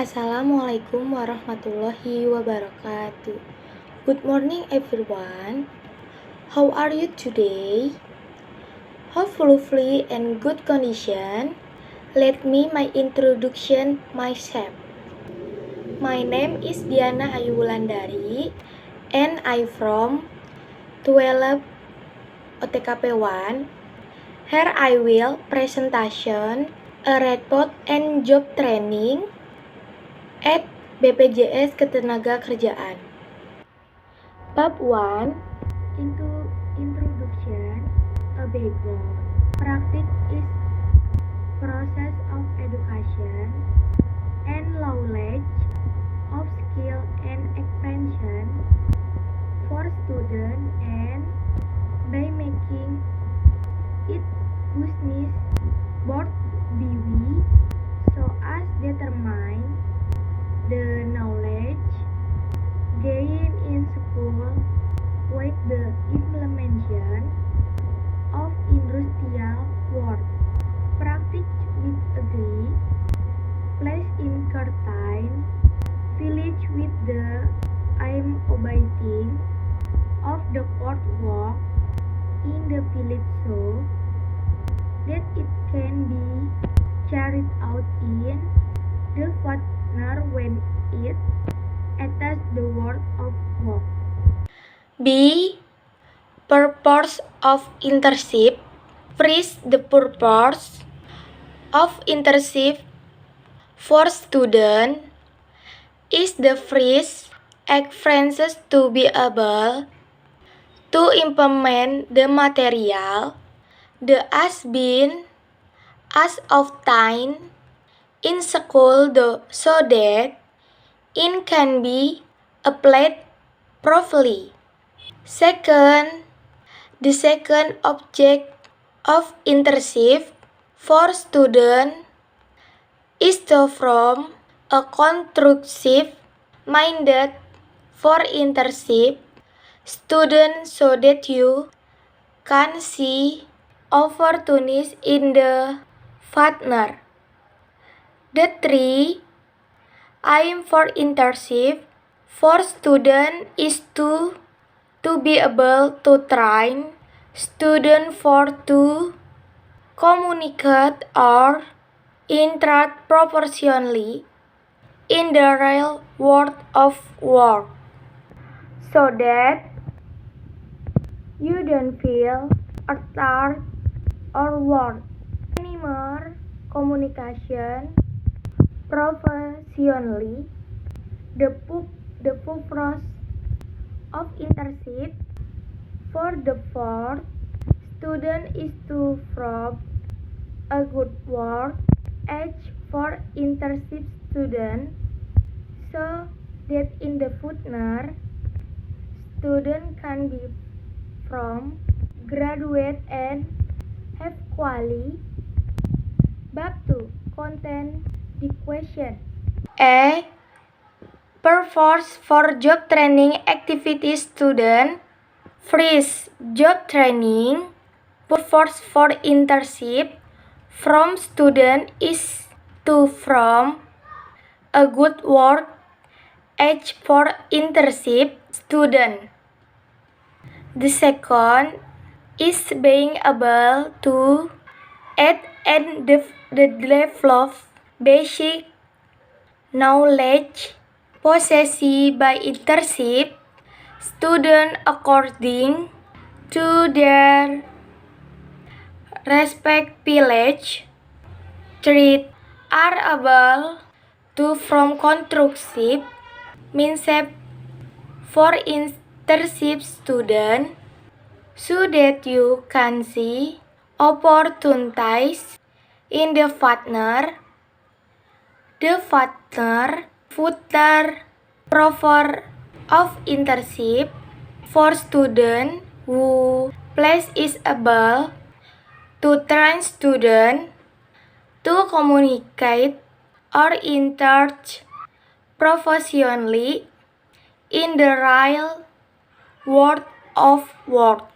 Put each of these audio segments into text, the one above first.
Assalamualaikum warahmatullahi wabarakatuh. Good morning everyone. How are you today? Hopefully in good condition. Let me my introduction myself. My name is Diana Ayu Wulandari and I from 12 OTKP 1. Here I will presentation a report and job training at BPJS Ketenagakerjaan. Bab 1 Introduction, a background. Practice is process of education and knowledge of skill and expansion for students, and by making it business board BW so as determine the knowledge gained in school with the implementation of industrial work. Practice with agree, place in certain village with the aim obeying of the court work in the village so that it can be carried out in the partner when it attends the work of work. B. Purpose of internship. First, the purpose of internship for students is the first experiences to be able to implement the material that has been as obtained in school so that it can be applied properly. Second, the second object of internship for students is to form a constructive minded for internship students so that you can see opportunities in the partner. The three aim for internship for students is to be able to train students for to communicate or interact proportionally in the real world of work, so that you don't feel tired or work anymore. Communication professionally. The purpose of internship for the fourth student is to prove a good work age for internship students so that in the future student can be from graduate and have quality. Bab 2 Content the question. A. Purpose for job training activities student. First, job training. Purpose for internship from student is to from a good work age for internship student. The second is being able to add and develop basic knowledge possessed by internship students according to their respective village. Three are able to from constructive mindset for internship students so that you can see opportunities in the partner. The partner footer proffer of internship for students who place is able to train students to communicate or interact professionally in the real world of work.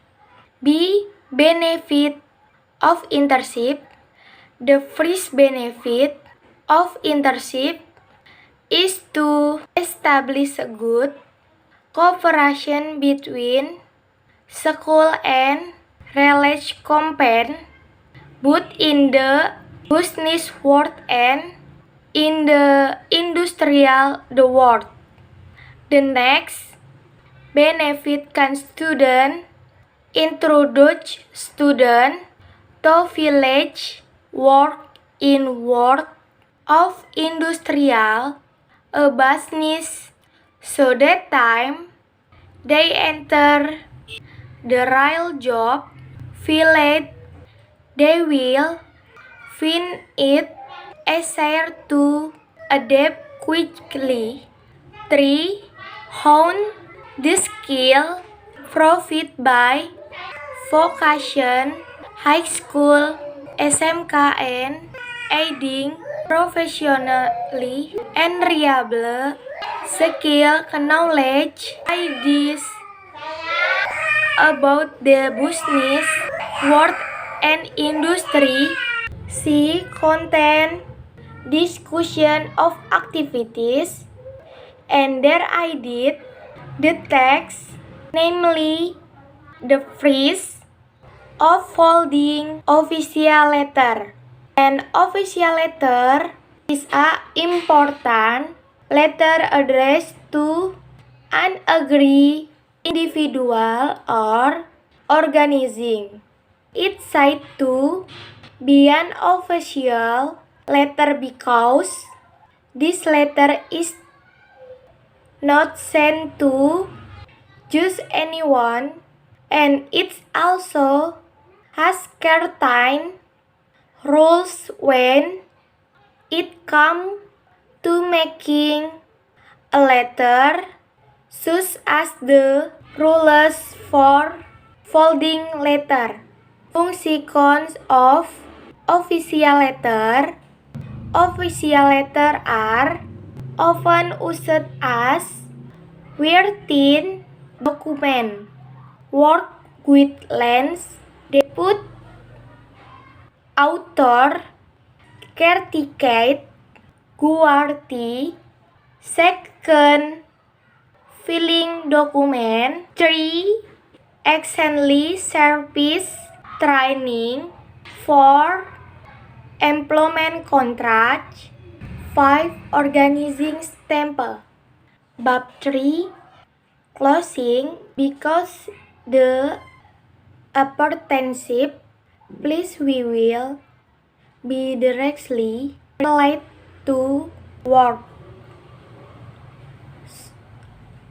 B. Benefit of internship. The first benefit of internship is to establish a good cooperation between school and college companies, both in the business world and in the industrial world. The next benefit can student introduce student to village work in world of industrial business, so that time they enter the real job village, they will find it easier to adapt quickly. 3. Hone the skill provided by vocation, high school, SMK, and aiding professionally and reliable skill knowledge ideas about the business world and industry. C. Content discussion of activities and their ideas. The text, namely the phrase of folding official letter. An official letter is an important letter addressed to an agreed individual or organizing. It's said to be an official letter because this letter is not sent to just anyone, and it also has certain rules when it comes to making a letter, such as the rules for folding letter. Functions of official letter. Official letters are often used as written documents. Work with length. They put author, certificate, guarantee, second filing document. 3. Excellently service training. 4. Employment contract. 5. Organizing stamp. Bab 3. Closing. Because the apprenticeship, please we will be directly related to work,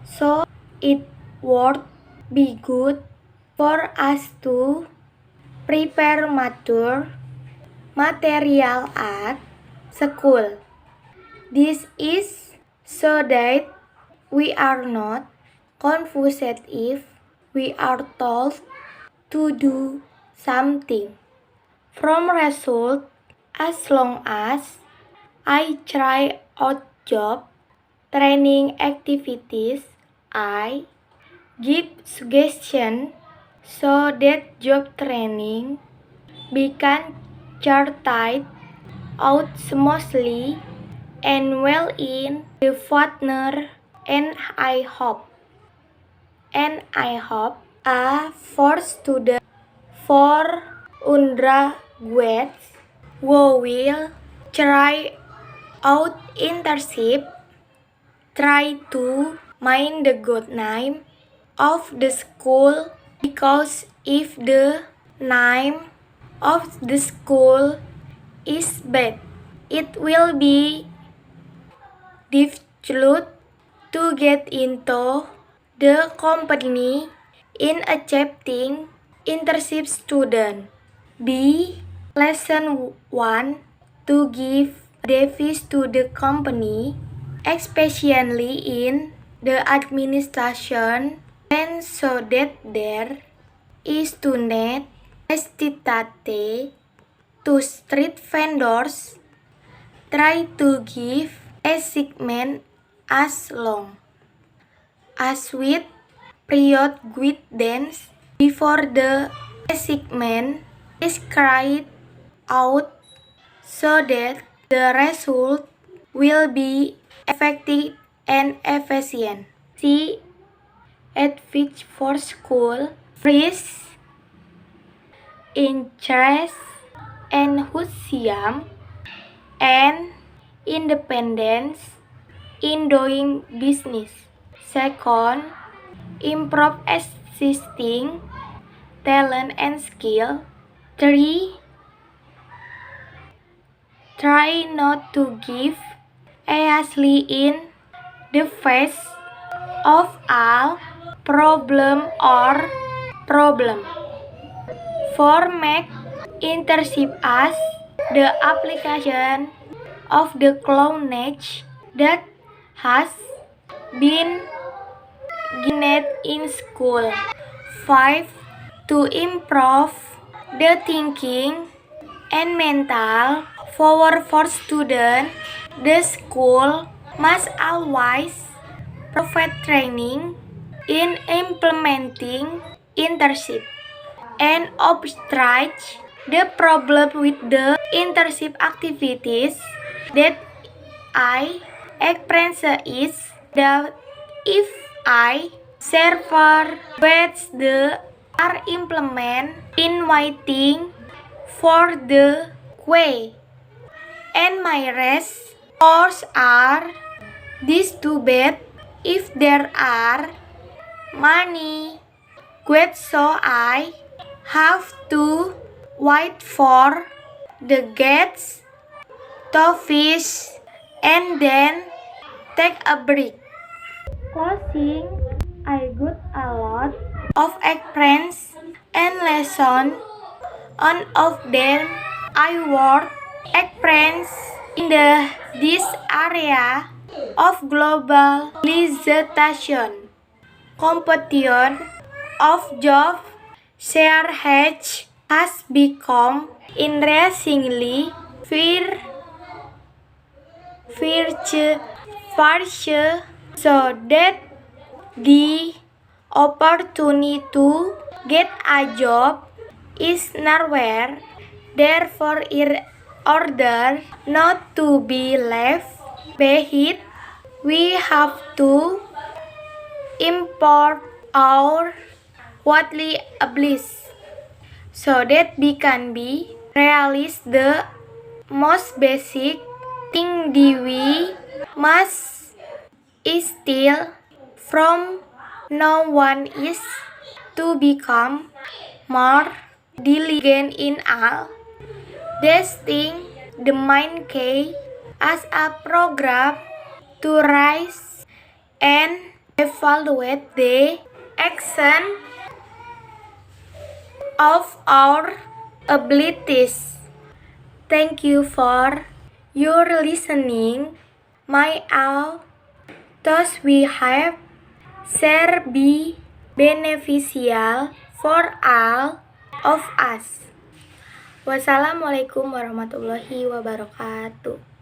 so it would be good for us to prepare mature material at school. This is so that we are not confused if we are told to do something from result. As long as I try out job training activities, I give suggestion so that job training become carried out smoothly and well in the partner, and I hope for students for undergraduates who will try out internship, try to mind the good name of the school, because if the name of the school is bad, it will be difficult to get into the company in accepting internship student. B. Lesson 1. To give advice to the company, especially in the administration, and so that there is to not hesitate to street vendors. Try to give a segment as long as with period with dance before the segment is carried out, so that the result will be effective and efficient. C. Advantage for school, freeze, interest, enthusiasm, and independence in doing business. Second, improve existing talent and skill. 3. Try not to give easily in the face of all problem or problem. 4. Make internship as the application of the knowledge that has been gained in school. 5. To improve the thinking and mental power for students, the school must always provide training in implementing internship and obstruct the problem with the internship activities that I experience is that if I server batch the are implement in waiting for the way and my rest course are these two bed if there are money quit so I have to wait for the gates to fish and then take a break. Closing, I got a lot of experience and lesson. On of them, I work experience in this area of globalization, competition of job share has become increasingly virtual, so that the opportunity to get a job is nowhere. Therefore, in order not to be left behind, we have to import our widely abilities so that we can be realize the most basic thing that we must steal from no one is to become more diligent in all these things. The main key as a program to raise and evaluate the action of our abilities. Thank you for your listening. My all thus we have share be beneficial for all of us. Wassalamualaikum warahmatullahi wabarakatuh.